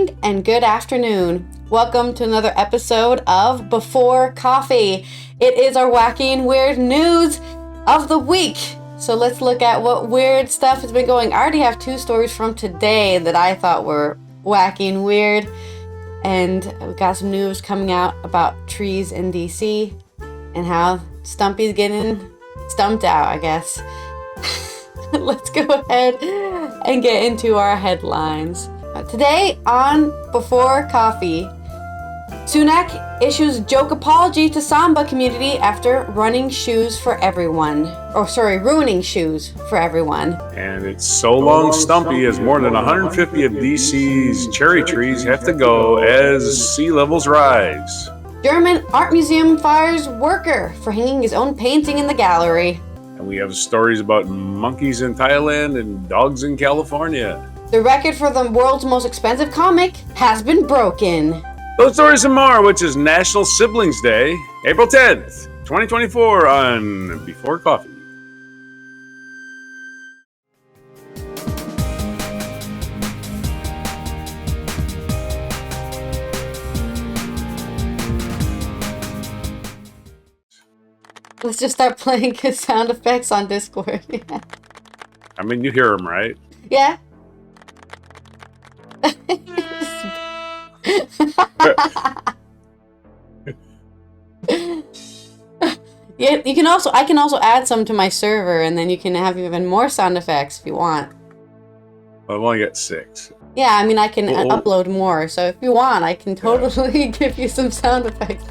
morning and good afternoon. Welcome to another episode of Before Coffee. It is our wacky and weird news of the week. So let's look at what weird stuff has been going. I already have two stories from today that I thought were wacky and weird. And we got some news coming out about trees in D.C. and how Stumpy's getting stumped out, I guess. Let's go ahead and get into our headlines. Today on Before Coffee, Sunak issues joke apology to Samba community after ruining shoes for everyone. Ruining shoes for everyone. And it's so long Stumpy as more than 150 of DC's cherry trees have to go as sea levels rise. German art museum fires worker for hanging his own painting in the gallery. And we have stories about monkeys in Thailand and dogs in California. The record for the world's most expensive comic has been broken. Those stories and more, which is National Siblings Day, April 10th, 2024 on Before Coffee. Let's just start playing his sound effects on Discord. I mean, you hear them, right? Yeah. Yeah, I can also add some to my server, and then you can have even more sound effects if you want. Well, I've only got 6. Yeah, I mean, I can upload more, so if you want, I can totally give you some sound effects.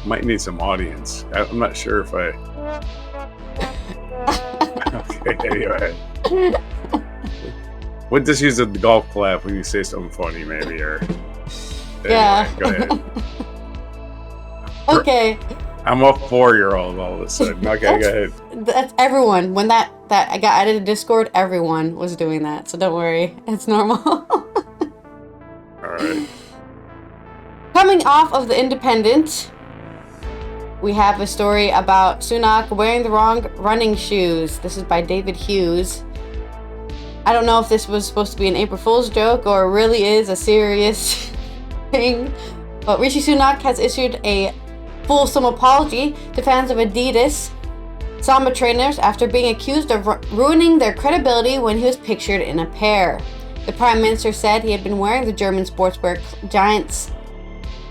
Might need some audience. I'm not sure if I... Okay, anyway. We'll just use the golf clap when you say something funny, maybe, or... Yeah. Anyway, go ahead. Okay. I'm a 4-year-old all of a sudden. Okay, go ahead. That's everyone. When that I got added to Discord, everyone was doing that, so don't worry. It's normal. Alright. Coming off of The Independent, we have a story about Sunak wearing the wrong running shoes. This is by David Hughes. I don't know if this was supposed to be an April Fool's joke or really is a serious thing, but Rishi Sunak has issued a fulsome apology to fans of Adidas Samba trainers after being accused of ruining their credibility when he was pictured in a pair. The Prime Minister said he had been wearing the German sportswear giants'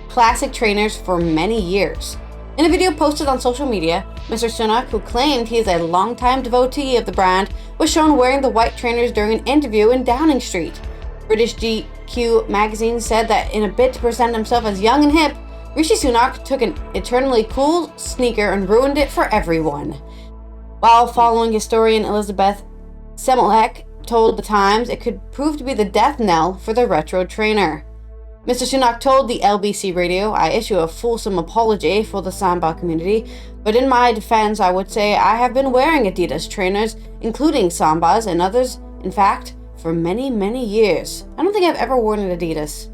classic trainers for many years. In a video posted on social media, Mr. Sunak, who claimed he is a longtime devotee of the brand, was shown wearing the white trainers during an interview in Downing Street. British GQ magazine said that in a bid to present himself as young and hip, Rishi Sunak took an eternally cool sneaker and ruined it for everyone. While following historian Elizabeth Semmelek told The Times it could prove to be the death knell for the retro trainer. Mr. Sunak told the LBC radio, "I issue a fulsome apology for the Samba community, but in my defense I would say I have been wearing Adidas trainers, including Sambas and others, in fact, for many, many years. I don't think I've ever worn an Adidas."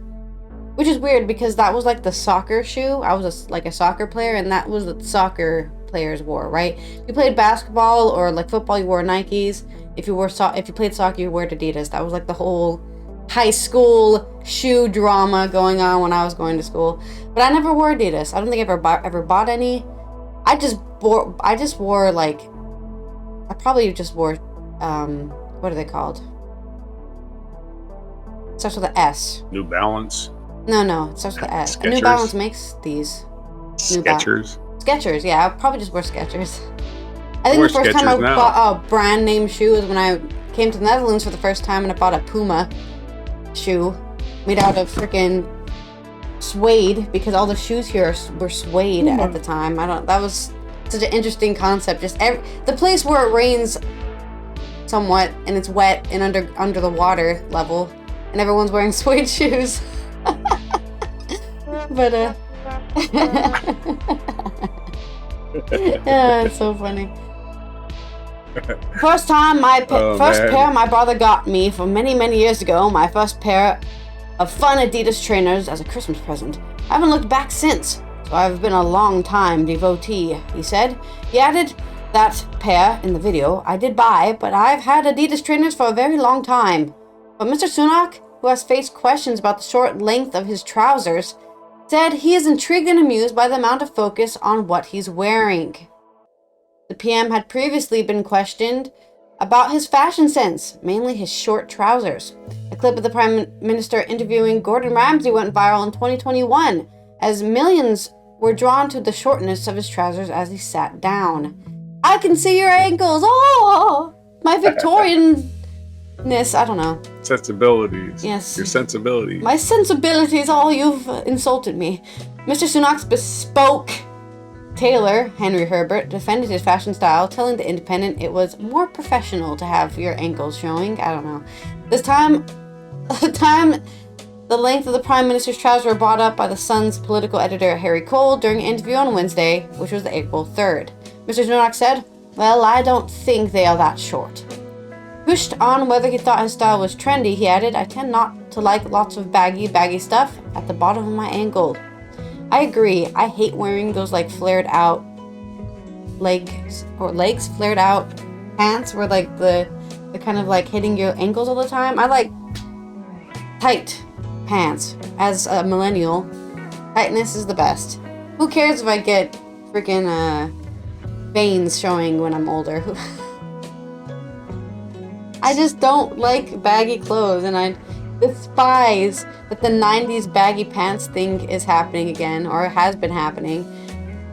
Which is weird because that was like the soccer shoe. I was a soccer player, and that was what soccer players wore, right? If you played basketball or like football, you wore Nikes. If you played soccer, you wore Adidas. That was like the whole high school shoe drama going on when I was going to school. But I never wore Adidas. I don't think I ever bought any. I probably just wore what are they called? It starts with an S. New Balance? No, it starts with an S. Skechers. New Balance makes these. Skechers? Skechers, yeah. I probably just wear Skechers. I think the first time I bought a brand name shoe was when I came to the Netherlands for the first time and I bought a Puma shoe made out of freaking suede, because all the shoes here were suede at the time. That was such an interesting concept. Just the place where it rains somewhat and it's wet and under the water level, and everyone's wearing suede shoes. But yeah, it's so funny. First pair my brother got me for many, many years ago. My first pair of fun Adidas trainers as a Christmas present. I haven't looked back since, so I've been a long time devotee, he said. He added that pair in the video I did buy, but I've had Adidas trainers for a very long time. But Mr. Sunak, who has faced questions about the short length of his trousers, said he is intrigued and amused by the amount of focus on what he's wearing. The PM had previously been questioned about his fashion sense, mainly his short trousers. A clip of the Prime Minister interviewing Gordon Ramsay went viral in 2021, as millions were drawn to the shortness of his trousers as he sat down. I can see your ankles. Oh, my Victorianness. I don't know. Sensibilities. Yes. Your sensibilities. My sensibilities. Oh, you've insulted me. Mr. Sunak's bespoke tailor, Henry Herbert, defended his fashion style, telling The Independent it was more professional to have your ankles showing. I don't know. This time, the length of the Prime Minister's trousers were brought up by the Sun's political editor, Harry Cole, during an interview on Wednesday, which was April 3rd. Mr. Sunak said, "Well, I don't think they are that short." Pushed on whether he thought his style was trendy, he added, "I tend not to like lots of baggy stuff at the bottom of my ankle." I agree. I hate wearing those like flared out legs flared out pants where like the kind of like hitting your ankles all the time. I like tight pants. As a millennial, tightness is the best. Who cares if I get freaking veins showing when I'm older? I just don't like baggy clothes, and I despise that the 90s baggy pants thing is happening again, or has been happening.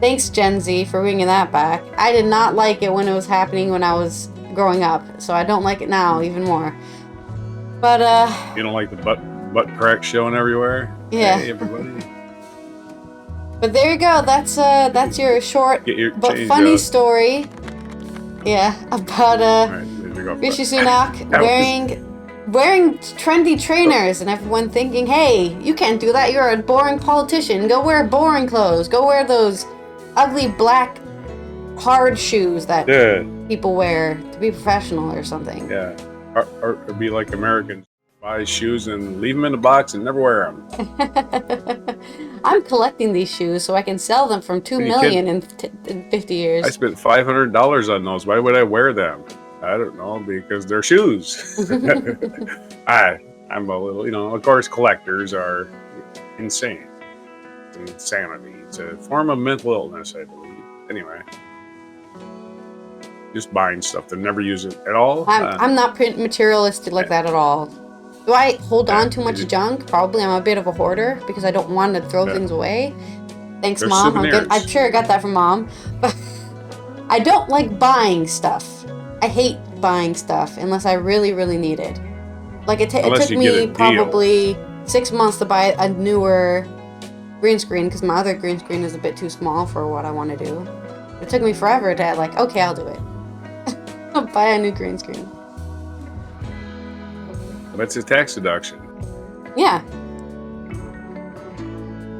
Thanks, Gen Z, for bringing that back. I did not like it when it was happening when I was growing up, so I don't like it now even more. But you don't like the butt crack showing everywhere? Yeah. Hey, everybody. But there you go. That's your short but funny story. Yeah, about Rishi Sunak wearing trendy trainers, and everyone thinking, hey, you can't do that, you're a boring politician, go wear boring clothes, go wear those ugly black hard shoes that people wear to be professional or something. Yeah, or be like Americans, buy shoes and leave them in a box and never wear them. I'm collecting these shoes so I can sell them from $2 million in 50 years. I spent $500 on those. Why would I wear them? I don't know, because they're shoes. I'm a little, of course, collectors are insane. It's insanity. It's a form of mental illness, I believe. Anyway, just buying stuff that never use it at all. I'm not materialistic like that at all. Do I hold on too much junk? Probably. I'm a bit of a hoarder because I don't want to throw things away. Thanks, They're Mom. souvenirs. I'm sure I got that from Mom. But I don't like buying stuff. I hate buying stuff unless I really, really need it. Like it took me probably 6 months to buy a newer green screen because my other green screen is a bit too small for what I want to do. It took me forever to okay, I'll do it. I'll buy a new green screen. That's a tax deduction. Yeah.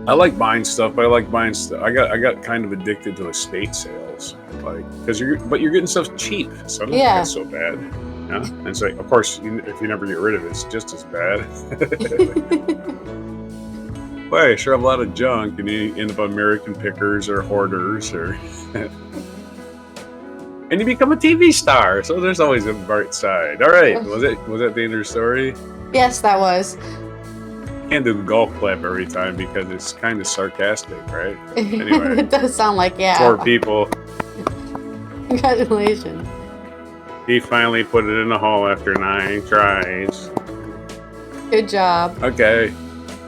I like buying stuff, but I got kind of addicted to estate sales, because you're getting stuff cheap, so I don't think that's so bad. Yeah, and so of course, if you never get rid of it, it's just as bad. Well, you sure have a lot of junk, and you end up American pickers or hoarders, and you become a TV star. So there's always a bright side. All right, was that the end of your story? Yes, that was. Can't do the golf clap every time because it's kind of sarcastic, right? Anyway, it does sound like, yeah. Poor people. Congratulations. He finally put it in the hole after 9 tries. Good job. Okay.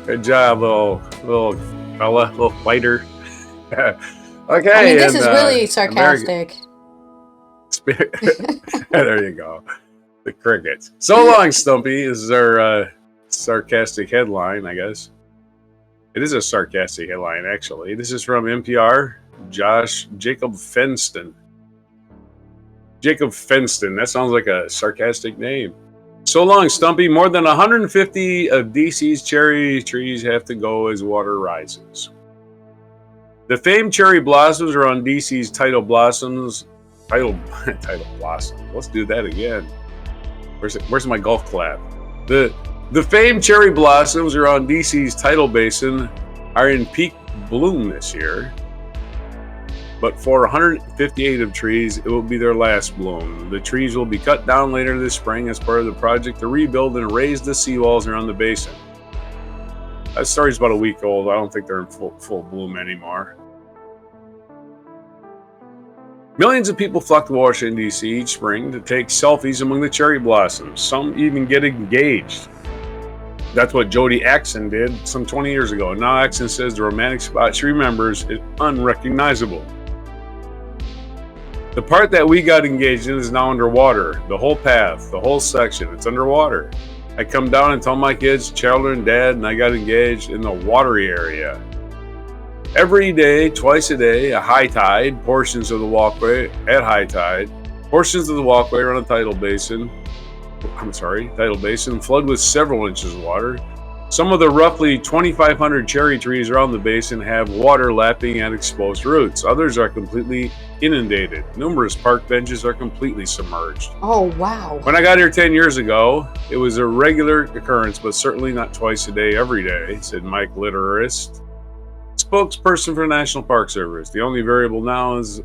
Good job, little fella, little fighter. Okay. I mean, this is really sarcastic. There you go. The crickets. So long, Stumpy. This is our sarcastic headline, I guess. It is a sarcastic headline, actually. This is from NPR. Jacob Fenston. Jacob Fenston. That sounds like a sarcastic name. So long, Stumpy. More than 150 of D.C.'s cherry trees have to go as water rises. The famed cherry blossoms are on D.C.'s tidal blossoms. Tidal blossoms. Let's do that again. Where's my golf clap? The famed cherry blossoms are on D.C.'s tidal basin are in peak bloom this year. But for 158 of trees, it will be their last bloom. The trees will be cut down later this spring as part of the project to rebuild and raise the seawalls around the basin. That story's about a week old. I don't think they're in full bloom anymore. Millions of people flock to Washington, D.C. each spring to take selfies among the cherry blossoms. Some even get engaged. That's what Jody Axon did some 20 years ago. Now Axon says the romantic spot she remembers is unrecognizable. The part that we got engaged in is now underwater. The whole path, the whole section, it's underwater. I come down and tell my kids, Chandler and Dad, and I got engaged in the watery area. Every day, twice a day, at high tide, portions of the walkway around the tidal basin flood with several inches of water. Some of the roughly 2,500 cherry trees around the basin have water lapping at exposed roots. Others are completely inundated. Numerous park benches are completely submerged. Oh, wow. When I got here 10 years ago, it was a regular occurrence, but certainly not twice a day, every day, said Mike Litterist, spokesperson for the National Park Service. The only variable now is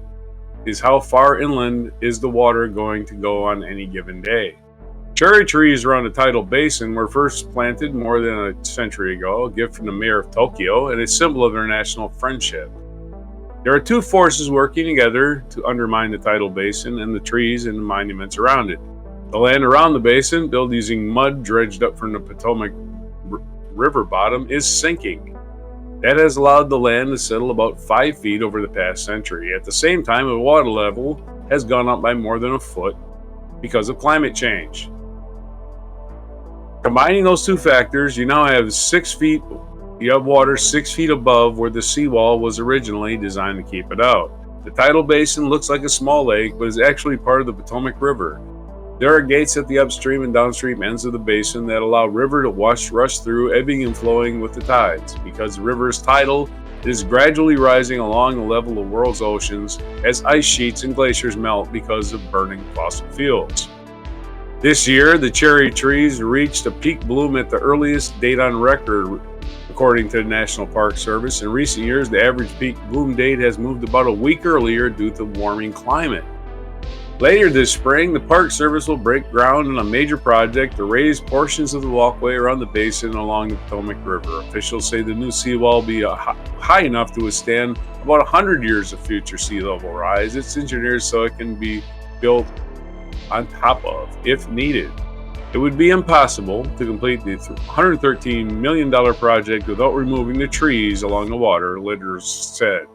how far inland is the water going to go on any given day. Cherry trees around the tidal basin were first planted more than a century ago, a gift from the mayor of Tokyo, and a symbol of international friendship. There are two forces working together to undermine the tidal basin and the trees and the monuments around it. The land around the basin, built using mud dredged up from the Potomac River bottom, is sinking. That has allowed the land to settle about 5 feet over the past century. At the same time, the water level has gone up by more than a foot because of climate change. Combining those two factors, you now have 6 feet. You have water 6 feet above where the seawall was originally designed to keep it out. The tidal basin looks like a small lake, but is actually part of the Potomac River. There are gates at the upstream and downstream ends of the basin that allow river to rush through, ebbing and flowing with the tides. Because the river is tidal, it is gradually rising along the level of the world's oceans as ice sheets and glaciers melt because of burning fossil fuels. This year, the cherry trees reached a peak bloom at the earliest date on record, according to the National Park Service. In recent years, the average peak bloom date has moved about a week earlier due to warming climate. Later this spring, the Park Service will break ground on a major project to raise portions of the walkway around the basin along the Potomac River. Officials say the new seawall will be high enough to withstand about 100 years of future sea level rise. It's engineered so it can be built on top of, if needed. It would be impossible to complete the $113 million project without removing the trees along the water, Litter says.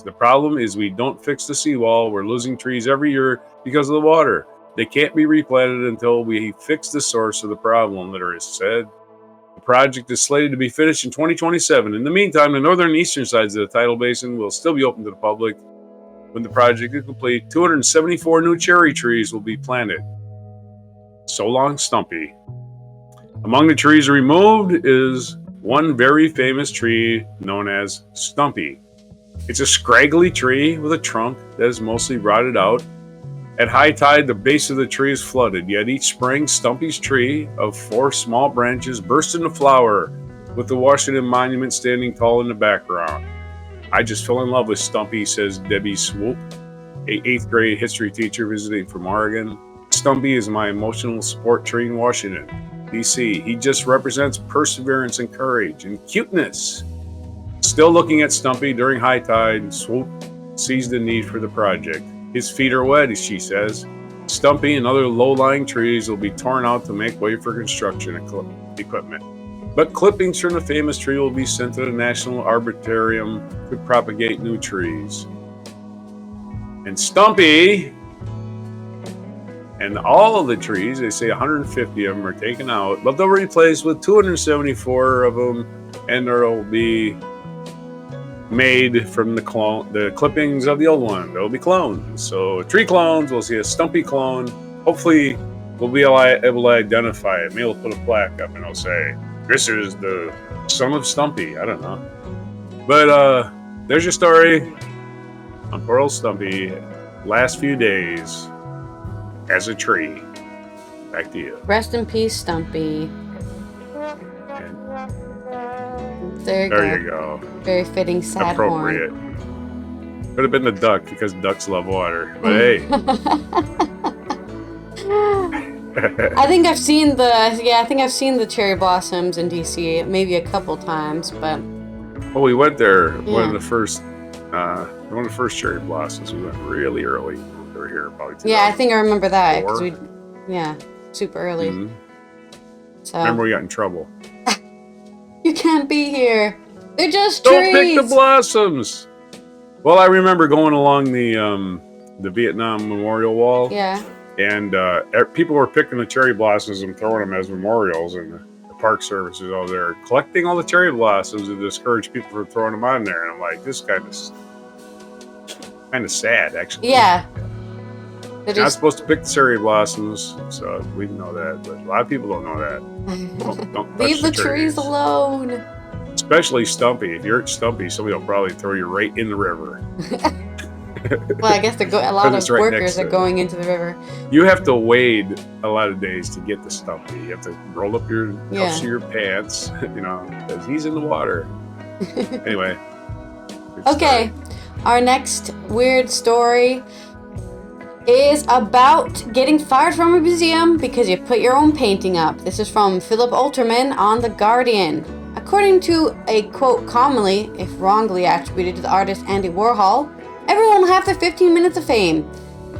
The problem is we don't fix the seawall. We're losing trees every year because of the water. They can't be replanted until we fix the source of the problem, Litter said. The project is slated to be finished in 2027. In the meantime, the northern and eastern sides of the tidal basin will still be open to the public. When the project is complete, 274 new cherry trees will be planted. So long, Stumpy. Among the trees removed is one very famous tree known as Stumpy. It's a scraggly tree with a trunk that is mostly rotted out. At high tide, the base of the tree is flooded, yet each spring, Stumpy's tree of 4 small branches bursts into flower, with the Washington Monument standing tall in the background. I just fell in love with Stumpy, says Debbie Swoop, a 8th grade history teacher visiting from Oregon. Stumpy is my emotional support tree in Washington, D.C. He just represents perseverance and courage and cuteness. Still looking at Stumpy during high tide, Swoop sees the need for the project. His feet are wet, as she says. Stumpy and other low-lying trees will be torn out to make way for construction equipment. But clippings from the famous tree will be sent to the National Arboretum to propagate new trees. And Stumpy and all of the trees, they say 150 of them are taken out, but they'll replace with 274 of them, and there will be made from the clippings of the old one. There will be clones. So tree clones, we'll see a Stumpy clone. Hopefully we'll be able to identify it. Maybe we'll put a plaque up and it'll say, this is the son of Stumpy. I don't know. But there's your story on poor old Stumpy. Last few days as a tree. Back to you. Rest in peace, Stumpy. There you go. Very fitting sad appropriate. horn. Could have been the duck because ducks love water. But hey. I think I've seen the cherry blossoms in DC maybe a couple times, but well, we went there one of the first cherry blossoms. We went really early. We were here probably. Yeah, I think I remember that because super early. Mm-hmm. So remember we got in trouble. You can't be here. They're just Don't trees. pick the blossoms. Well, I remember going along the Vietnam Memorial Wall. Yeah. And people were picking the cherry blossoms and throwing them as memorials, and the park service is over there collecting all the cherry blossoms to discourage people from throwing them on there. And I'm like, this is kind of sad, actually. Yeah. You're not supposed to pick the cherry blossoms, so we know that, but a lot of people don't know that. Don't leave the trees alone. Especially Stumpy. If you're at Stumpy, somebody will probably throw you right in the river. Well, I guess a lot of workers are going into the river. You have to wade a lot of days to get to Stumpy. You have to roll up your cuffs of your pants, because he's in the water. Anyway. Okay, our next weird story is about getting fired from a museum because you put your own painting up. This is from Philip Alterman on The Guardian. According to a quote commonly, if wrongly attributed to the artist Andy Warhol, everyone will have their 15 minutes of fame.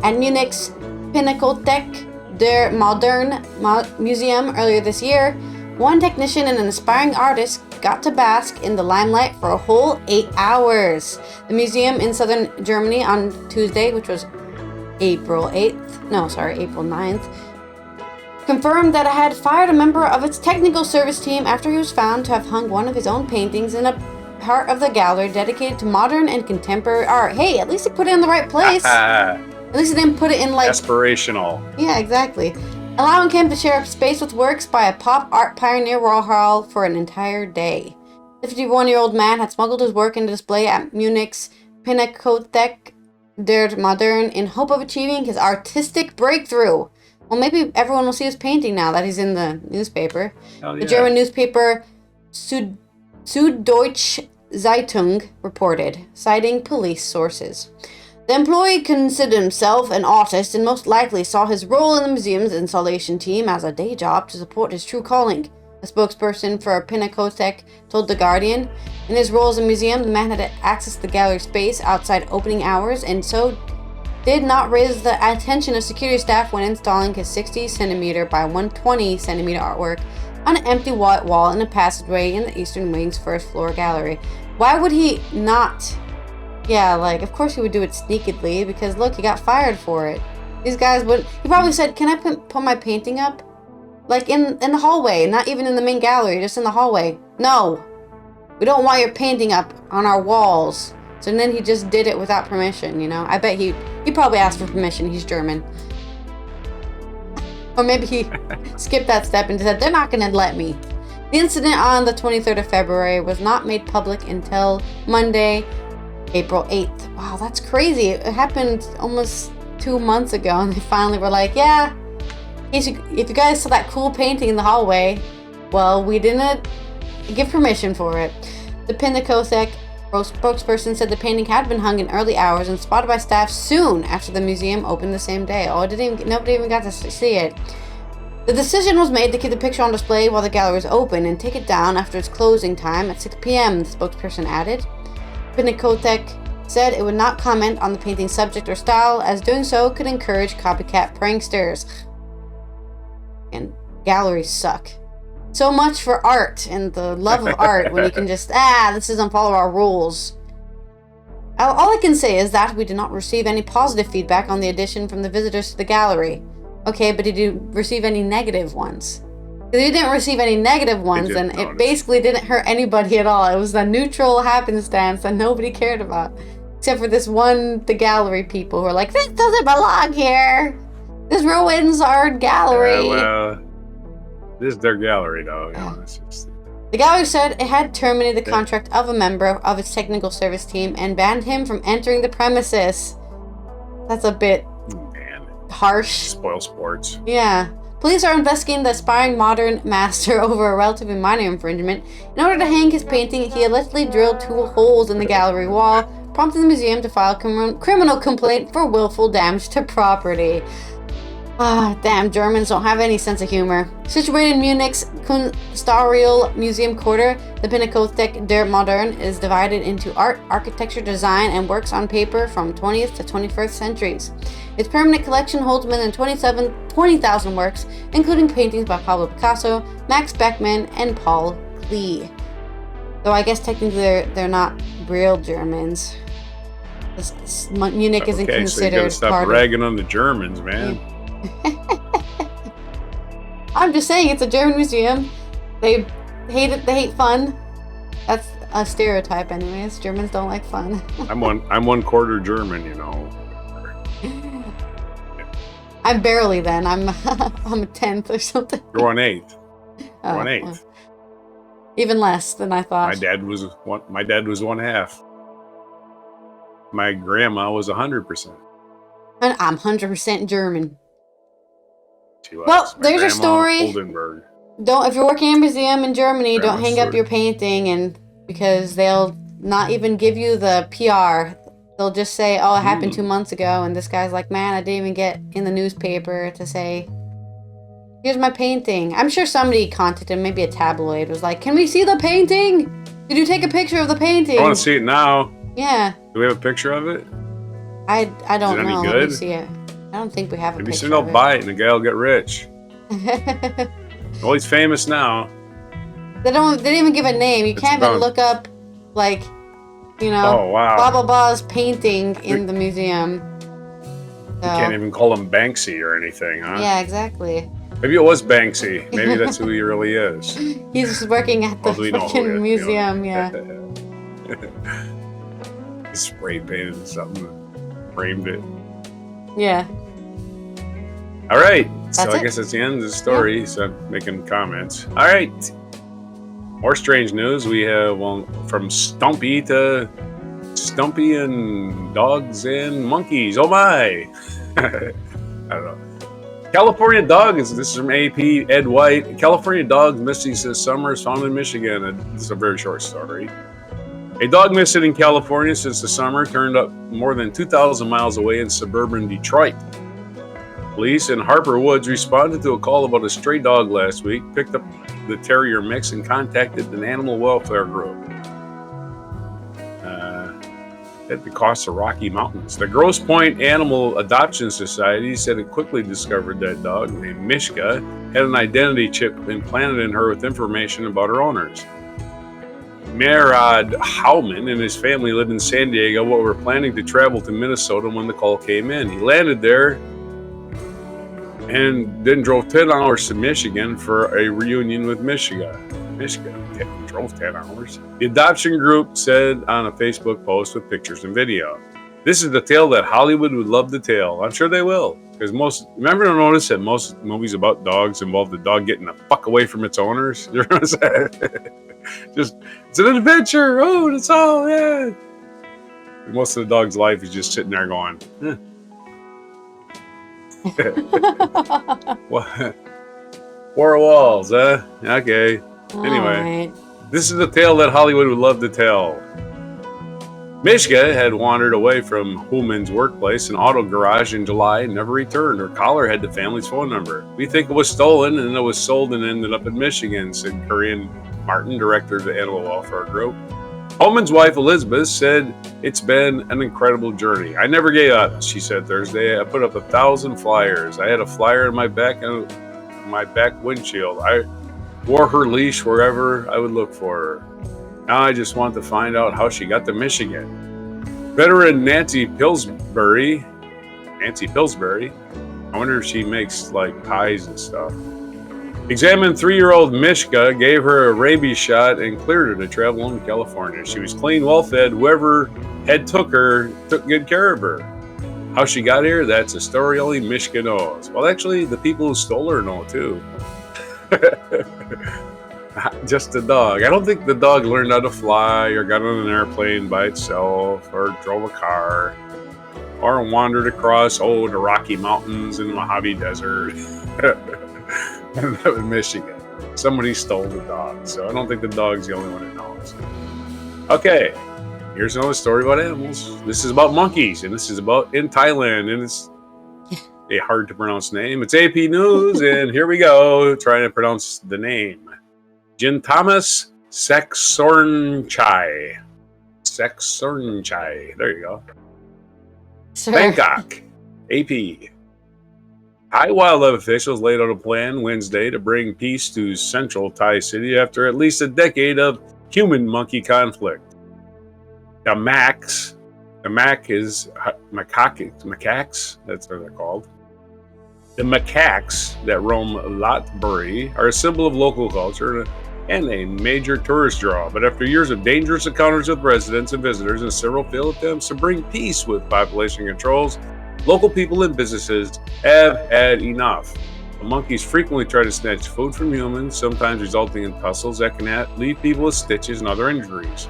At Munich's Pinakothek der Moderne Museum earlier this year, one technician and an aspiring artist got to bask in the limelight for a whole 8 hours. The museum in southern Germany on Tuesday, which was April 9th, confirmed that it had fired a member of its technical service team after he was found to have hung one of his own paintings in a part of the gallery dedicated to modern and contemporary art. Hey, at least he put it in the right place. At least he didn't put it in aspirational. Yeah, exactly. Allowing him to share space with works by a pop art pioneer Warhol for an entire day. The 51-year-old man had smuggled his work into display at Munich's Pinakothek der Moderne in hope of achieving his artistic breakthrough. Well, maybe everyone will see his painting now that he's in the newspaper. Yeah. The German newspaper Süddeutsche Zeitung reported, citing police sources. The employee considered himself an artist and most likely saw his role in the museum's installation team as a day job to support his true calling, a spokesperson for Pinakothek told The Guardian. In his role as a museum, the man had accessed the gallery space outside opening hours and so did not raise the attention of security staff when installing his 60cm by 120cm artwork on an empty white wall in a passageway in the eastern wing's first floor gallery. Why would he not? Yeah, of course he would do it sneakily because look, he got fired for it. These guys would. He probably said, "Can I put my painting up, in the hallway, not even in the main gallery, just in the hallway?" No, we don't want your painting up on our walls. So then he just did it without permission. I bet he probably asked for permission. He's German. Or maybe he skipped that step and said, they're not going to let me. The incident on the 23rd of February was not made public until Monday, April 8th. Wow, that's crazy. It happened almost 2 months ago, and they finally were like, yeah, if you guys saw that cool painting in the hallway, well, we didn't give permission for it. The Pinakothek spokesperson said the painting had been hung in early hours and spotted by staff soon after the museum opened the same day. Nobody even got to see it. The decision was made to keep the picture on display while the gallery was open and take it down after its closing time at 6 p.m., the spokesperson added. Pinakothek said it would not comment on the painting's subject or style, as doing so could encourage copycat pranksters. And galleries suck. So much for art and the love of art when you can just, this doesn't follow our rules. All I can say is that we did not receive any positive feedback on the addition from the visitors to the gallery. Okay, but did you receive any negative ones? If you didn't receive any negative ones, then it basically didn't hurt anybody at all. It was a neutral happenstance that nobody cared about. Except for the gallery people who are like, this doesn't belong here. This ruins our gallery. This is their gallery, though. The gallery said it had terminated the contract of a member of its technical service team and banned him from entering the premises. That's a bit harsh. Spoil sports. Yeah. Police are investigating the aspiring modern master over a relatively minor infringement. In order to hang his painting, he allegedly drilled 2 holes in the gallery wall, prompting the museum to file a criminal complaint for willful damage to property. Ah, damn, Germans don't have any sense of humor. Situated in Munich's Kunstsaal Museum Quarter, the Pinakothek der Modern is divided into art, architecture, design, and works on paper from 20th to 21st centuries. Its permanent collection holds more than 20,000 works, including paintings by Pablo Picasso, Max Beckmann, and Paul Klee. Though I guess technically they're not real Germans. Munich isn't considered so you gotta stop ragging on the Germans, man. I'm just saying it's a German museum. They hate it. They hate fun. That's a stereotype, anyways. Germans don't like fun. I'm one quarter German, you know. I'm barely then. I'm a tenth or something. You're 1/8. 1/8. Even less than I thought. My dad was 1/2. My grandma was 100%. And I'm 100% German. Well, there's a story. Oldenburg. If you're working in a museum in Germany, don't hang up your painting, and because they'll not even give you the PR. They'll just say, "Oh, it happened 2 months ago," and this guy's like, "Man, I didn't even get in the newspaper to say, here's my painting." I'm sure somebody contacted him, maybe a tabloid, was like, "Can we see the painting? Did you take a picture of the painting?" I want to see it now. Yeah. Do we have a picture of it? I don't know. Good? Let me see it. I don't think we have a Maybe picture soon they'll of it. buy it and the guy will get rich. Well, he's famous now. They didn't even give a name. You can't even look up, like, Oh, wow. blah blah blah's painting in the museum. So, You can't even call him Banksy or anything, huh? yeah, exactly. Maybe it was Banksy. Maybe that's who he really is. He's just working at the Well, we know who fucking it is, museum, yeah. He spray painted something, framed it. Yeah. All right. So That's I it. guess that's the end of the story. So I'm making comments. All right. More strange news. We have from Stumpy to Stumpy and dogs and monkeys. Oh my! I don't know. California dog this is from AP Ed White. California dog missing this summer is found in Michigan. And this is a very short story. A dog missing in California since the summer turned up more than 2,000 miles away in suburban Detroit. Police in Harper Woods responded to a call about a stray dog last week, picked up the terrier mix, and contacted an animal welfare group. At the cost of Rocky Mountains. The Grosse Pointe Animal Adoption Society said it quickly discovered that dog, named Mishka, had an identity chip implanted in her with information about her owners. Merad Howman and his family lived in San Diego but were planning to travel to Minnesota when the call came in. He landed there and then drove 10 hours to Michigan for a reunion with Mishka. Drove 10 hours. The adoption group said on a Facebook post with pictures and video, "This is the tale that Hollywood would love to tell." I'm sure they will. Because remember to notice that most movies about dogs involve the dog getting the fuck away from its owners? You know what I'm saying? Just, it's an adventure. Oh, that's all, yeah. Most of the dog's life is just sitting there going, What? Four walls, huh? Okay. Anyway, This is the tale that Hollywood would love to tell. Mishka had wandered away from Human's workplace, an auto garage, in July and never returned. Her collar had the family's phone number. "We think it was stolen and it was sold and ended up in Michigan," said Corinne Martin, director of the Animal Welfare Group. Holman's wife, Elizabeth, said, "It's been an incredible journey. I never gave up," she said Thursday. "I put up 1,000 flyers. I had a flyer in my back windshield. I wore her leash wherever I would look for her. Now I just want to find out how she got to Michigan." Veteran Nancy Pillsbury, I wonder if she makes like pies and stuff, examined 3-year-old Mishka, gave her a rabies shot, and cleared her to travel home to California. She was clean, well-fed. Whoever had took her took good care of her. How she got here, that's a story only Mishka knows. Well, actually, the people who stole her know too. Just the dog. I don't think the dog learned how to fly or got on an airplane by itself or drove a car or wandered across the Rocky Mountains in the Mojave Desert. In Michigan. Somebody stole the dog, so I don't think the dog's the only one that knows. Okay, Here's another story about animals. This is about monkeys, and this is about in Thailand, and it's a hard to pronounce name. It's AP News, and here we go, trying to pronounce the name. Jintamas Seksornchai. Seksornchai. There you go. Sir. Bangkok. AP. Thai wildlife officials laid out a plan Wednesday to bring peace to central Thai city after at least a decade of human-monkey conflict. The mac is macaques, that's what they're called. The macaques that roam Lopburi are a symbol of local culture and a major tourist draw. But after years of dangerous encounters with residents and visitors and several failed attempts to bring peace with population controls, local people and businesses have had enough. The monkeys frequently try to snatch food from humans, sometimes resulting in tussles that can leave people with stitches and other injuries.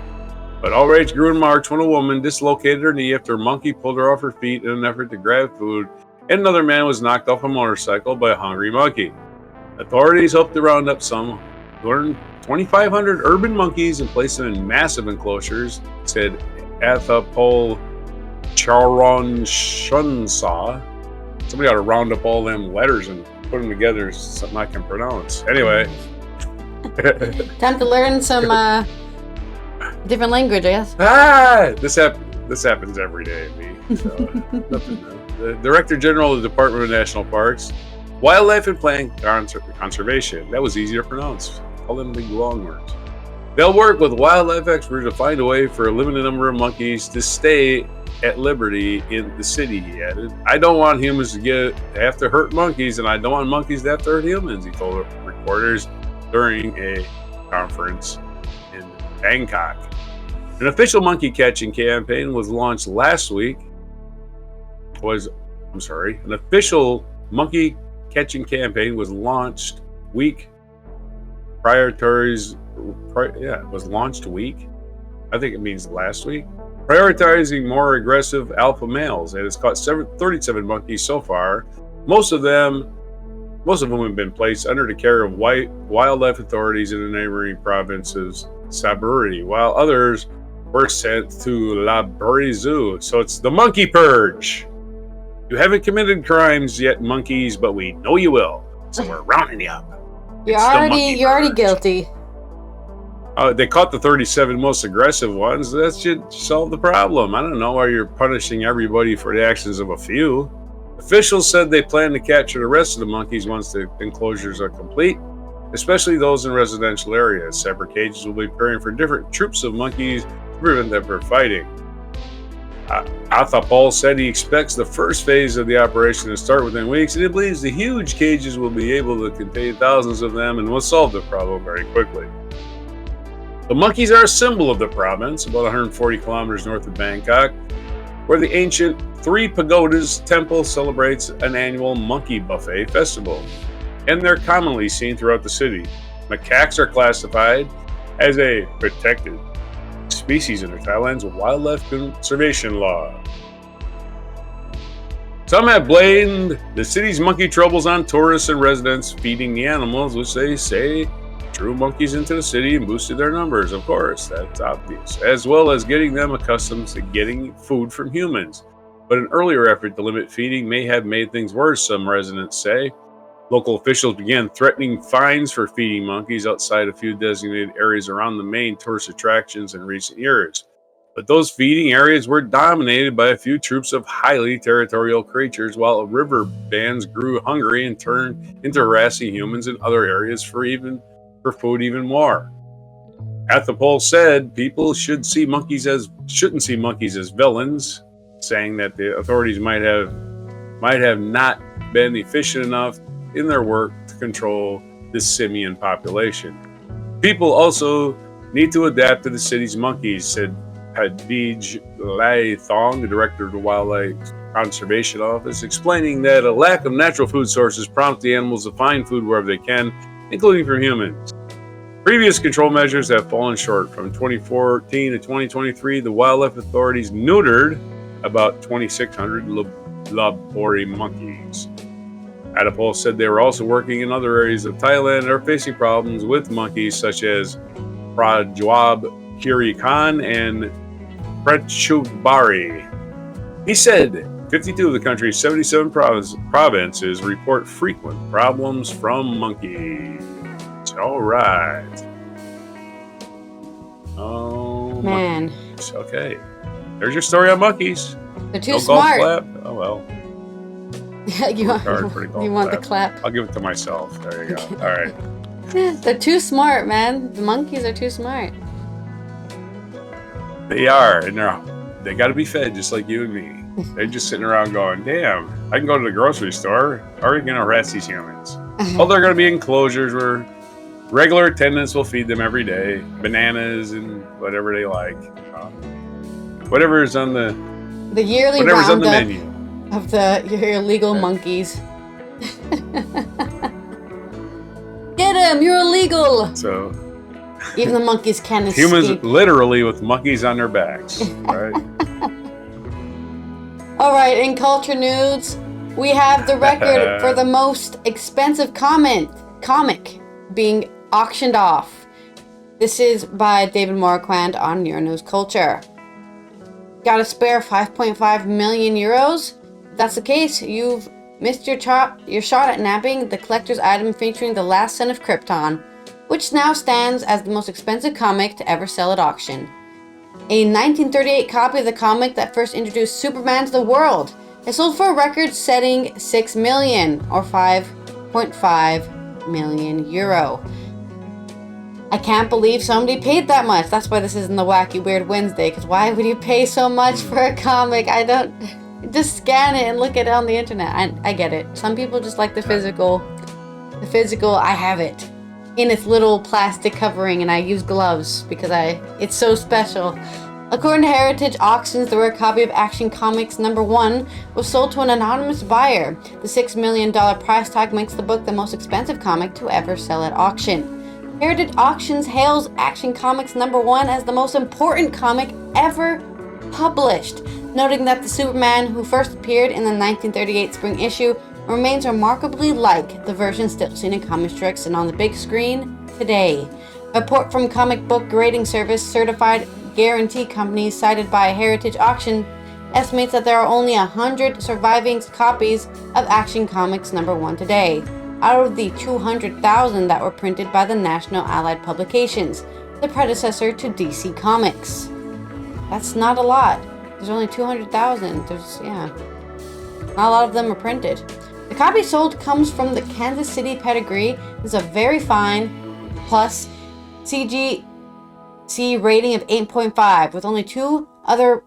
But outrage grew in March when a woman dislocated her knee after a monkey pulled her off her feet in an effort to grab food, and another man was knocked off a motorcycle by a hungry monkey. Authorities hope to round up some 2,500 urban monkeys and place them in massive enclosures, said Athapol Charonshunsa. Somebody ought to round up all them letters and put them together, something I can pronounce. Anyway. Time to learn some different language, I guess. This happens every day to me. So, nothing new. The Director General of the Department of National Parks, Wildlife and Plant Conservation. That was easy to pronounce. All them big long words. They'll work with wildlife experts to find a way for a limited number of monkeys to stay at liberty in the city, he added. I don't want humans to have to hurt monkeys, and I don't want monkeys to have to hurt humans, he told reporters during a conference in Bangkok. An official monkey catching campaign was launched last week. An official monkey catching campaign was launched week. Was launched week. I think it means last week. Prioritizing more aggressive alpha males, and it's caught 37 monkeys so far. Most of them have been placed under the care of wildlife authorities in the neighboring provinces Saburi, while others were sent to Lopburi Zoo. So it's the monkey purge. You haven't committed crimes yet, monkeys, but we know you will. So we're rounding you up. You're already guilty. They caught the 37 most aggressive ones. That should solve the problem. I don't know why you're punishing everybody for the actions of a few. Officials said they plan to capture the rest of the monkeys once the enclosures are complete, especially those in residential areas. Separate cages will be preparing for different troops of monkeys to prevent them from fighting. Athapol said he expects the first phase of the operation to start within weeks, and he believes the huge cages will be able to contain thousands of them and will solve the problem very quickly. The monkeys are a symbol of the province, about 140 kilometers north of Bangkok, where the ancient Three Pagodas temple celebrates an annual monkey buffet festival, and they're commonly seen throughout the city. Macaques are classified as a protected species under Thailand's wildlife conservation law. Some have blamed the city's monkey troubles on tourists and residents feeding the animals, which they say drew monkeys into the city and boosted their numbers. Of course, that's obvious, as well as getting them accustomed to getting food from humans. But an earlier effort to limit feeding may have made things worse, some residents say. Local officials began threatening fines for feeding monkeys outside a few designated areas around the main tourist attractions in recent years. But those feeding areas were dominated by a few troops of highly territorial creatures, while river bands grew hungry and turned into harassing humans in other areas for food even more. Athapol said people shouldn't see monkeys as villains, saying that the authorities might have not been efficient enough in their work to control the simian population. People also need to adapt to the city's monkeys, said Padij Lai Thong, the director of the Wildlife Conservation Office, explaining that a lack of natural food sources prompts the animals to find food wherever they can, including from humans. Previous control measures have fallen short. From 2014 to 2023, the wildlife authorities neutered about 2,600 Lopburi monkeys. Athapol said they were also working in other areas of Thailand and are facing problems with monkeys such as Prajwab Kiri Khan and Prechubari. He said 52 of the country's 77 provinces report frequent problems from monkeys. All right. Oh, Man. Monkeys. Okay. There's your story on monkeys. They're too No smart. golf clap? Oh, well. you want the clap? I'll give it to myself. There you go. All right. They're too smart, man. The monkeys are too smart. They are, and they got to be fed just like you and me. They're just sitting around going, damn, I can go to the grocery store. How are you going to harass these humans? Well, they're going to be enclosures where regular attendants will feed them every day. Bananas and whatever they like. Whatever is on the yearly whatever's on the roundup menu. of your illegal monkeys. Get him! You're illegal! So even the monkeys can escape. humans literally with monkeys on their backs. Right? Alright, in culture news, we have the record for the most expensive comic being auctioned off. This is by David Marquand on Neuronews Culture. Got a spare 5.5 million euros? If that's the case, you've missed your shot at nabbing the collector's item featuring the last son of Krypton, which now stands as the most expensive comic to ever sell at auction. A 1938 copy of the comic that first introduced Superman to the world. It sold for a record-setting 6 million, or 5.5 million euro. I can't believe somebody paid that much. That's why this isn't the Wacky Weird Wednesday, because why would you pay so much for a comic? I don't... Just scan it and look at it on the internet. I get it. Some people just like the physical. The physical, I have it in its little plastic covering, and I use gloves because it's so special. According to Heritage Auctions, the rare copy of Action Comics #1 was sold to an anonymous buyer. The $6 million price tag makes the book the most expensive comic to ever sell at auction. Heritage Auctions hails Action Comics #1 as the most important comic ever published, noting that the Superman who first appeared in the 1938 spring issue remains remarkably like the version still seen in comic strips and on the big screen today. A report from comic book grading service Certified Guarantee Company cited by Heritage Auction estimates that there are only 100 surviving copies of Action Comics #1 today, out of the 200,000 that were printed by the National Allied Publications, the predecessor to DC Comics. That's not a lot. There's only 200,000. Not a lot of them are printed. The copy sold comes from the Kansas City pedigree. It's a very fine plus CGC rating of 8.5, with only 2 other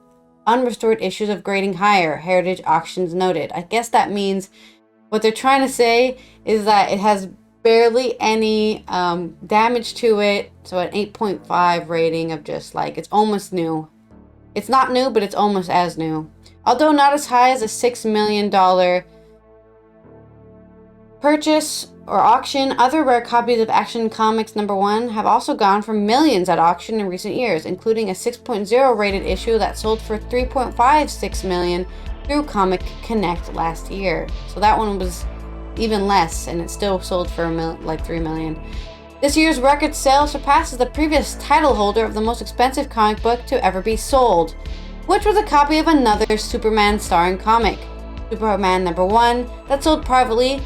unrestored issues of grading higher, Heritage Auctions noted. I guess that means what they're trying to say is that it has barely any damage to it, so an 8.5 rating of just like, it's almost new. It's not new, but it's almost as new. Although not as high as a $6 million purchase or auction, other rare copies of Action Comics #1 have also gone for millions at auction in recent years, including a 6.0 rated issue that sold for $3.56 million through Comic Connect last year. So that one was even less, and it still sold for like $3 million. This year's record sale surpasses the previous title holder of the most expensive comic book to ever be sold, which was a copy of another Superman starring comic, Superman #1, that sold privately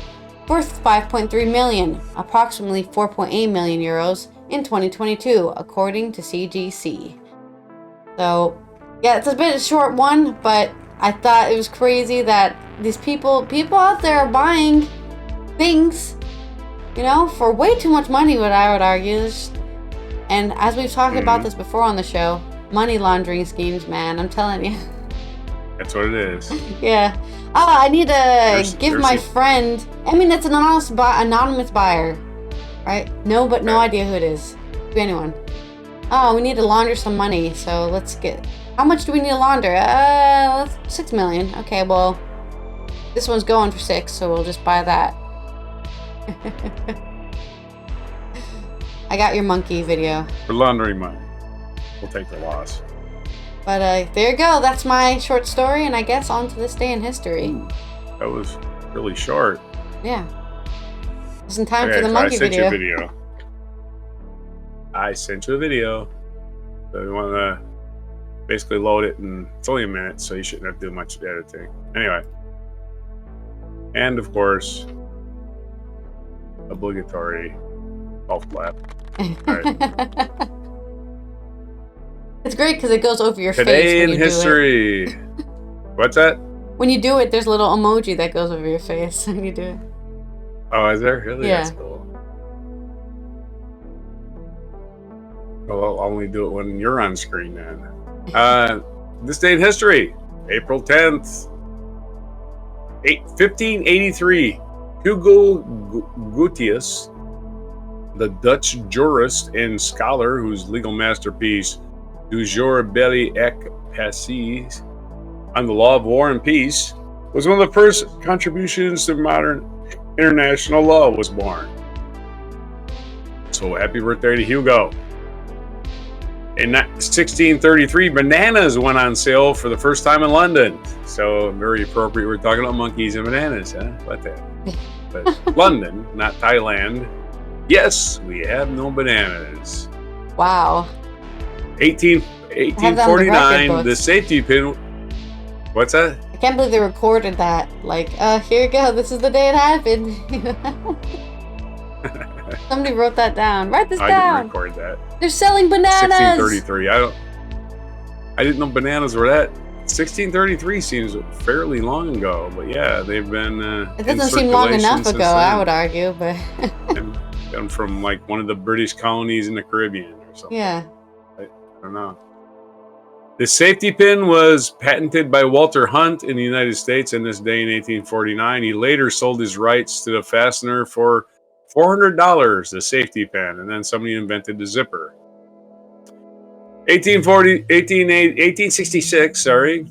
for 5.3 million, approximately 4.8 million euros in 2022, according to CGC. So, yeah, it's a bit of a short one, but I thought it was crazy that these people out there are buying things, for way too much money, what I would argue. And as we've talked about this before on the show, money laundering schemes, man, I'm telling you. That's what it is. Yeah. I need to give my friend... it's an anonymous buyer, right? No idea who it is. Could be anyone. Oh, we need to launder some money, so let's get... How much do we need to launder? 6 million. Okay, well, this one's going for 6, so we'll just buy that. I got your monkey video. For laundering money. We'll take the loss. But there you go. That's my short story, and I guess on to this day in history. That was really short. Yeah. It's in time for the monkey video. I sent you a video. So you want to Basically load it in it's only a minute, so you shouldn't have to do much editing. Anyway. And of course, obligatory golf clap. Right. It's great because it goes over your face. Today when in you history. Do it. What's that? When you do it, there's a little emoji that goes over your face when you do it. Oh, is there? Really? Yeah. That's cool. Well, I'll only do it when you're on screen then. This day in history, April 10th, 1583. Hugo Grotius, the Dutch jurist and scholar whose legal masterpiece, Du jour belli et pacis, on the law of war and peace, was one of the first contributions to modern international law was born. So happy birthday to Hugo. In 1633, bananas went on sale for the first time in London. So very appropriate. We're talking about monkeys and bananas, huh? What that? But London, not Thailand. Yes, we have no bananas. Wow. 1849, the safety pin. What's that? I can't believe they recorded that. Like, here you go. This is the day it happened. Somebody wrote that down. Write this down. I didn't record that. They're selling bananas. 1633. I didn't know bananas were that. 1633 seems fairly long ago, but yeah, they've been. It doesn't seem long enough ago, I would argue, but. and from like one of the British colonies in the Caribbean or something. Yeah. I don't know. The safety pin was patented by Walter Hunt in the United States in this day in 1849. He later sold his rights to the fastener for $400, the safety pin, and then somebody invented the zipper. 1866, 3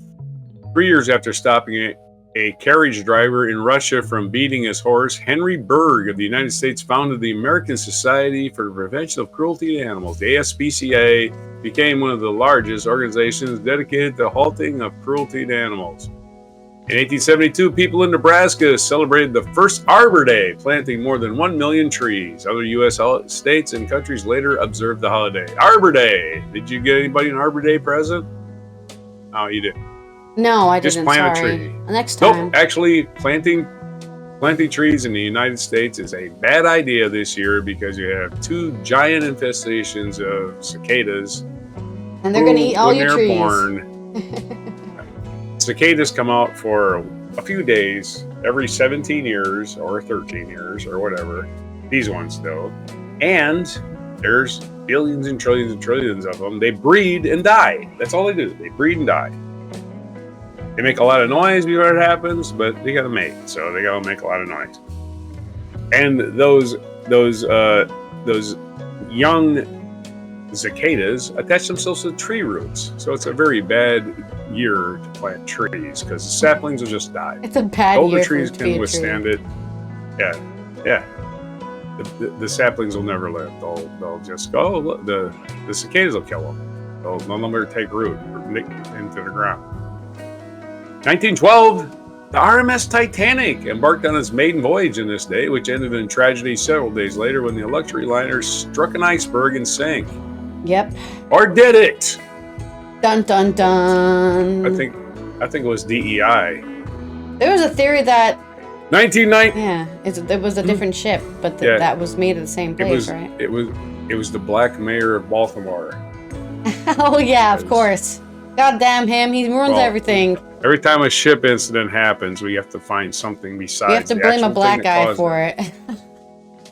years after stopping a carriage driver in Russia from beating his horse, Henry Bergh of the United States founded the American Society for the Prevention of Cruelty to Animals. The ASPCA became one of the largest organizations dedicated to halting of cruelty to animals. In 1872, people in Nebraska celebrated the first Arbor Day, planting more than 1 million trees. Other U.S. states and countries later observed the holiday. Arbor Day! Did you get anybody an Arbor Day present? Oh, you did. No, I Just didn't. plant Sorry. a tree. Next time. Nope, actually, planting trees in the United States is a bad idea this year because you have 2 giant infestations of cicadas. And they're going to eat all your trees. Born, cicadas come out for a few days every 17 years or 13 years or whatever. These ones, though. And there's billions and trillions of them. They breed and die. That's all they do. They breed and die. They make a lot of noise before it happens, but they gotta mate, so they gotta make a lot of noise. And those young cicadas attach themselves to tree roots, so it's a very bad year to plant trees because the saplings will just die. It's a bad older year trees for can withstand it. Yeah. The saplings will never live. They'll just go. Look, the cicadas will kill them. They'll no longer take root into the ground. 1912, the RMS Titanic embarked on its maiden voyage in this day, which ended in tragedy several days later when the luxury liner struck an iceberg and sank. Yep. Or did it? Dun dun dun. I think it was DEI. There was a theory that 1990. Yeah, it was a different ship, but that was made at the same place, right? It was the Black Mayor of Baltimore. Oh yeah, of course. God damn him, he ruins everything. Every time a ship incident happens, we have to find something besides. We have to blame a black guy for it.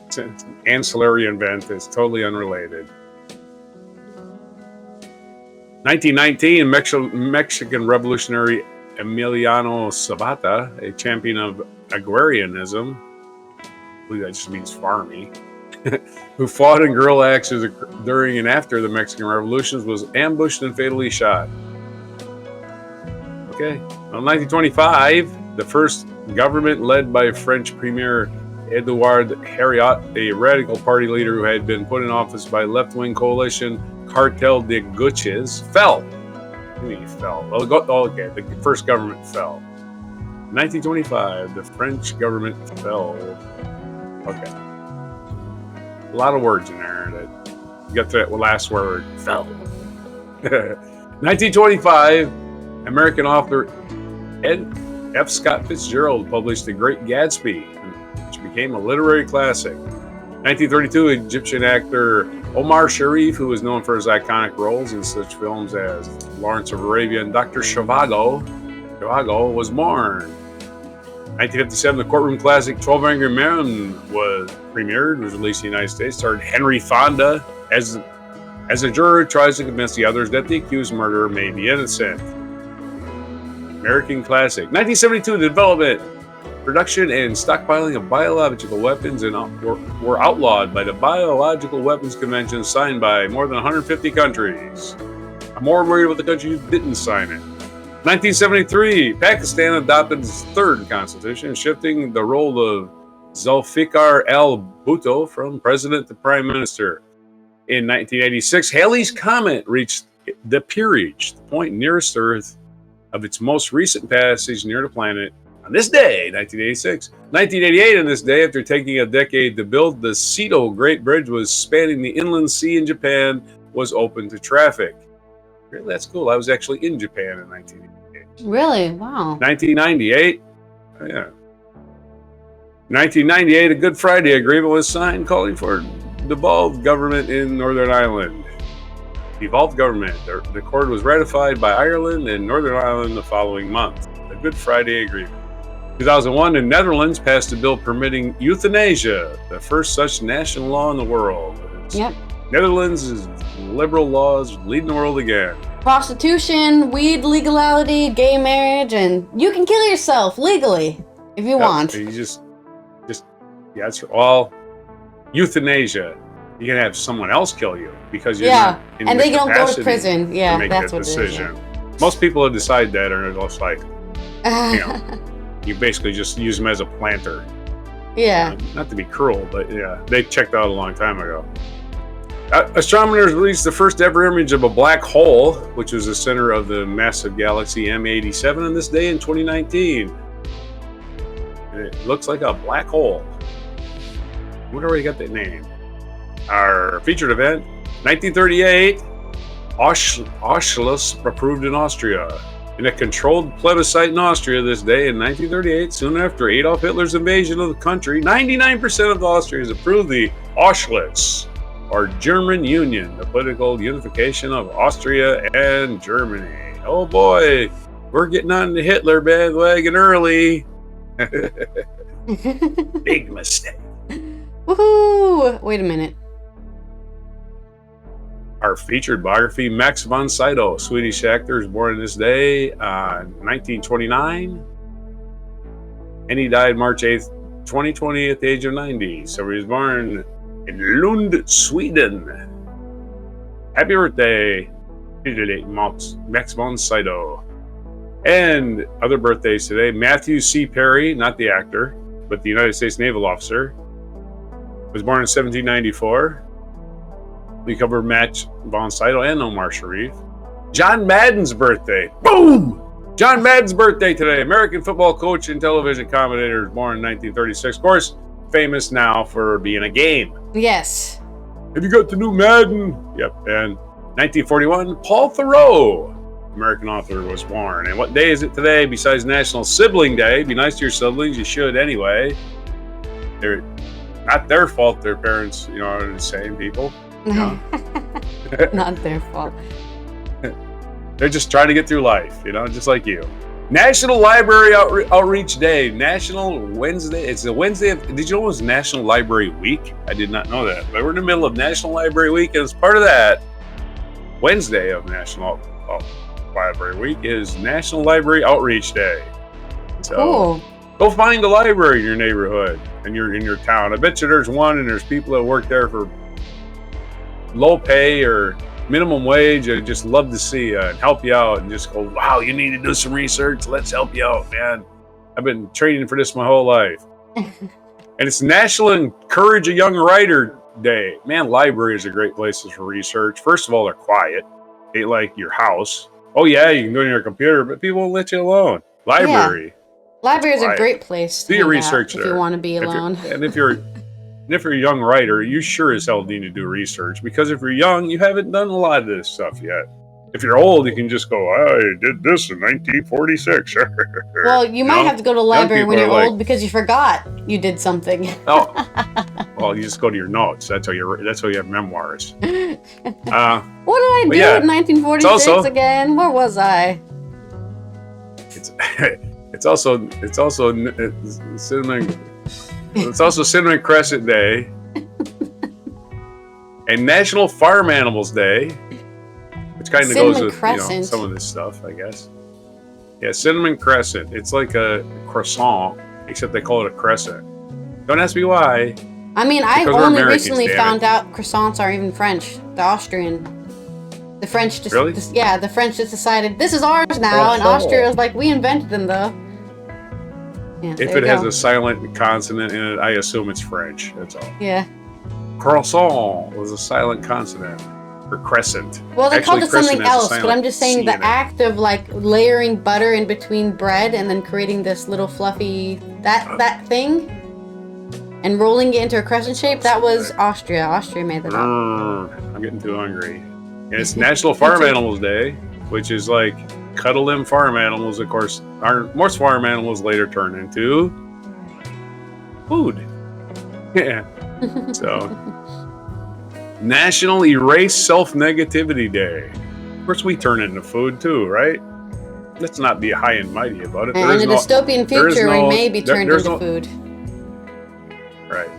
It's an ancillary event that's totally unrelated. 1919, Mexican revolutionary Emiliano Zapata, a champion of agrarianism, I believe that just means farmy, who fought in guerrilla actions during and after the Mexican revolutions, was ambushed and fatally shot. Okay. In 1925, the first government led by French Premier Edouard Herriot, a radical party leader who had been put in office by left-wing coalition Cartel de Guches, fell. What do you mean fell? Okay, the first government fell. 1925, the French government fell. Okay. A lot of words in there. That get to that last word, fell. 1925, American author Ed F. Scott Fitzgerald published The Great Gatsby, which became a literary classic. 1932, Egyptian actor Omar Sharif, who was known for his iconic roles in such films as Lawrence of Arabia and Dr. Zhivago, was born. 1957, the courtroom classic 12 Angry Men was released in the United States, starred Henry Fonda as a juror tries to convince the others that the accused murderer may be innocent. American classic. 1972, the development, production, and stockpiling of biological weapons were outlawed by the Biological Weapons Convention signed by more than 150 countries. I'm more worried about the countries who didn't sign it. 1973, Pakistan adopted its third constitution, shifting the role of Zulfikar al-Bhutto from president to prime minister. In 1986, Halley's Comet reached the peerage, the point nearest Earth of its most recent passage near the planet, on this day, 1986. 1988, on this day, after taking a decade to build, the Seto Great Bridge was spanning the inland sea in Japan, was open to traffic. Really, that's cool. I was actually in Japan in 1988. Really? Wow. 1998, yeah. 1998, a Good Friday Agreement was signed calling for devolved government in Northern Ireland. Devolved government. The accord was ratified by Ireland and Northern Ireland the following month. The Good Friday Agreement. 2001, the Netherlands passed a bill permitting euthanasia, the first such national law in the world. Yep. Netherlands is liberal laws leading the world again. Prostitution, weed legality, gay marriage, and you can kill yourself legally if you want. You just, yeah, it's all euthanasia. You can have someone else kill you because you're not in and the they don't go to capacity prison. Yeah, to make that's that what decision. it is. Most people who decide that are just like, you basically just use them as a planter. Yeah. Not to be cruel, but yeah, they checked out a long time ago. Astronomers released the first ever image of a black hole, which was the center of the massive galaxy M87 on this day in 2019. And it looks like a black hole. I wonder where you got that name. Our featured event, 1938, Auschwitz approved in Austria. In a controlled plebiscite in Austria this day in 1938, soon after Adolf Hitler's invasion of the country, 99% of the Austrians approved the Auschwitz, or German Union, the political unification of Austria and Germany. Oh boy, we're getting on the Hitler bandwagon early. Big mistake. Woohoo! Wait a minute. Our featured biography, Max von Sydow, Swedish actor, is born this day, 1929. And he died March 8th, 2020 at the age of 90. So he was born in Lund, Sweden. Happy birthday, Max von Sydow. And other birthdays today, Matthew C. Perry, not the actor, but the United States naval officer, was born in 1794. We covered Max von Sydow and Omar Sharif. John Madden's birthday. Boom! John Madden's birthday today. American football coach and television commentator, born in 1936. Of course, famous now for being a game. Yes. Have you got the new Madden? Yep. And 1941, Paul Theroux, American author, was born. And what day is it today besides National Sibling Day? Be nice to your siblings. You should anyway. They're not their fault their parents, are the same people. No. Not their fault. They're just trying to get through life, just like you. National Library Outreach Day. National Wednesday. It's the Wednesday of, did you know it was National Library Week? I did not know that. But we're in the middle of National Library Week, and as part of that, Wednesday of National Library Week is National Library Outreach Day. So cool. Go find a library in your neighborhood and in your town. I bet you there's one, and there's people that work there for low pay or minimum wage. I'd just love to see you and help you out and just go, wow, you need to do some research. Let's help you out, man. I've been training for this my whole life. And it's National Encourage a Young Writer Day. Man, libraries are great places for research. First of all, they're quiet. They like your house. Oh yeah, you can do it on your computer, but people won't let you alone. Library. Yeah. Library is a great place to do your research if you want to be alone. If you're a young writer, you sure as hell need to do research, because if you're young, you haven't done a lot of this stuff yet. If you're old, you can just go, I did this in 1946. Well, you might have to go to the library when you're like, old because you forgot you did something. Oh, well, you just go to your notes. That's how you have memoirs. What did I do in 1946 again? Where was I? It's also Cinnamon Crescent Day and National Farm Animals Day, which kind of goes with some of this stuff, I guess. Yeah, Cinnamon Crescent. It's like a croissant, except they call it a crescent. Don't ask me why. I mean, I've only recently found out croissants are even French. The Austrian. The French just... Really? The French just decided, this is ours now, and Austria was like, we invented them, though. Yeah, if it has a silent consonant in it, I assume it's French. That's all. Yeah. Croissant was a silent consonant. Or crescent. Well, they called it something else, but I'm just saying the act of, like, layering butter in between bread and then creating this little fluffy... that thing... and rolling it into a crescent shape, that was Austria. Austria made that up. I'm getting too hungry. And it's National Farm Animals Day, which is like cuddle them farm animals. Of course, most farm animals later turn into food. Yeah. So, National Erase Self-Negativity Day. Of course, we turn into food too, right? Let's not be high and mighty about it. And in a dystopian future, we may be turned into food. Right.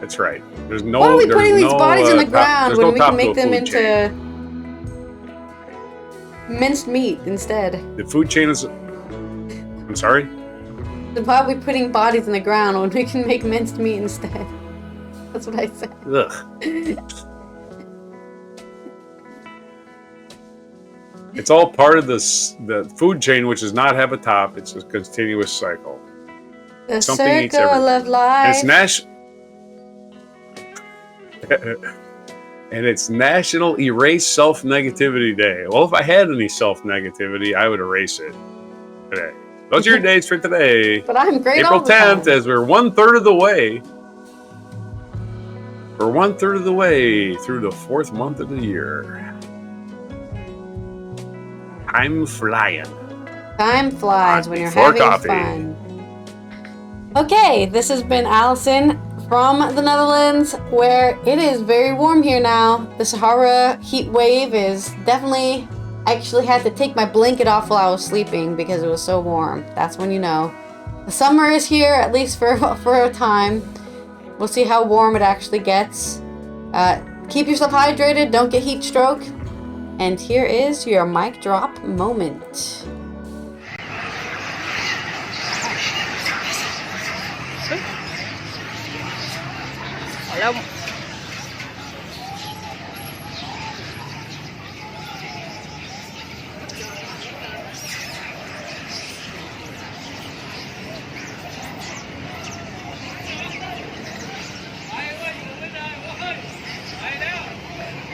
That's right. There's no. Why are we putting these bodies in the ground when we can make them into minced meat instead? The food chain is... I'm sorry? Why are we putting bodies in the ground when we can make minced meat instead? That's what I said. Ugh. It's all part of the food chain, which does not have a top. It's a continuous cycle. The circle of life. And it's National Erase Self-Negativity Day. Well, if I had any self-negativity, I would erase it today. Those are your dates for today. But I'm great. April 10th, as we're 1/3 of the way. We're 1/3 of the way through the 4th month of the year. Time flying. Time flies when you're having fun. Okay, this has been Allison from the Netherlands, where it is very warm here now. The Sahara heat wave is definitely... I actually had to take my blanket off while I was sleeping because it was so warm. That's when you know. The summer is here, at least for a time. We'll see how warm it actually gets. Keep yourself hydrated, don't get heat stroke. And here is your mic drop moment. Hello.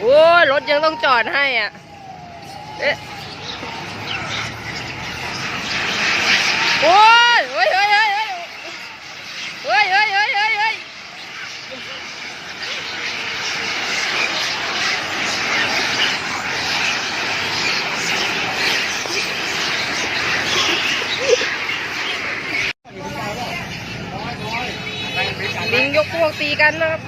โอ้ยรถยังต้องจอดให้อ่ะเอ๊ะโอ้ยเฮ้ยเฮ้ยเฮ้ยเฮ้ยเฮ้ยเฮ้ยเฮ้ยเฮ้ยเฮ้ยลิงยกพวกตีกันนะครับ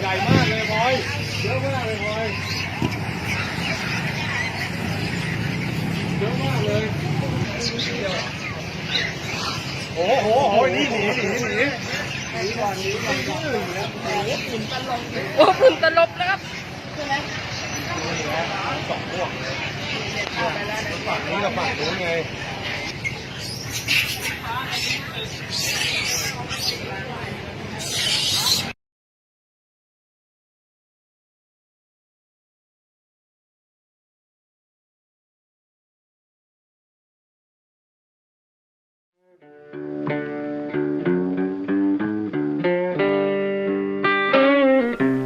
ใหญ่มากเลยบอยเยอะมากเลยบอยเยอะมากเลยโอ้โหนี่หนีก่อนโอ้ฝุ่นตลบนะครับใช่ไหมสองพวกฝั่งนี้กับฝั่งนู้นไง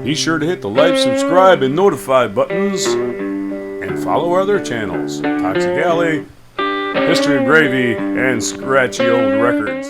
Be sure to hit the like, subscribe, and notify buttons, and follow our other channels, Toxic Alley, History of Gravy, and Scratchy Old Records.